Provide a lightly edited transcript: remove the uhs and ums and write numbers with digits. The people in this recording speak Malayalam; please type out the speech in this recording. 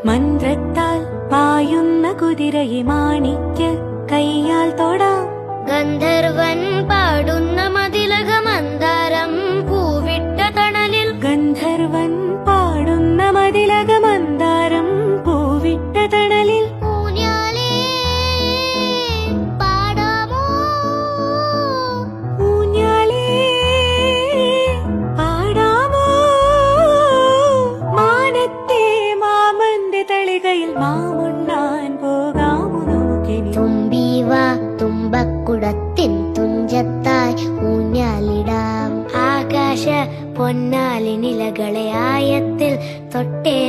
മന്ത്രത്താൽ പായുന്ന കുതിരയെ മാണിക്യ കയ്യാൽ തൊടാം. ഗന്ധർവൻ പാടുന്ന മതിലക മന്ദാരം പൂവിട്ട തണലിൽ. ഗന്ധർവൻ പാടുന്ന മതിലക മന്ദാരം പൂവിട്ട തണലിൽ. ഊഞ്ഞാലേ പാടാമോ, ഊഞ്ഞാലേ പാടാമോ, മാനത്തെ മാമന്റെ തളികയിൽ മാമുണ്ണാൻ പോകാമോ നമുക്കിനി. തുമ്പീവാ തുമ്പക്കുടത്തിൻ തുഞ്ചത്തായി ഊഞ്ഞാലിടാം. ആകാശ പൊന്നാലിനിലകളെ ആയത്തിൽ തൊട്ടേ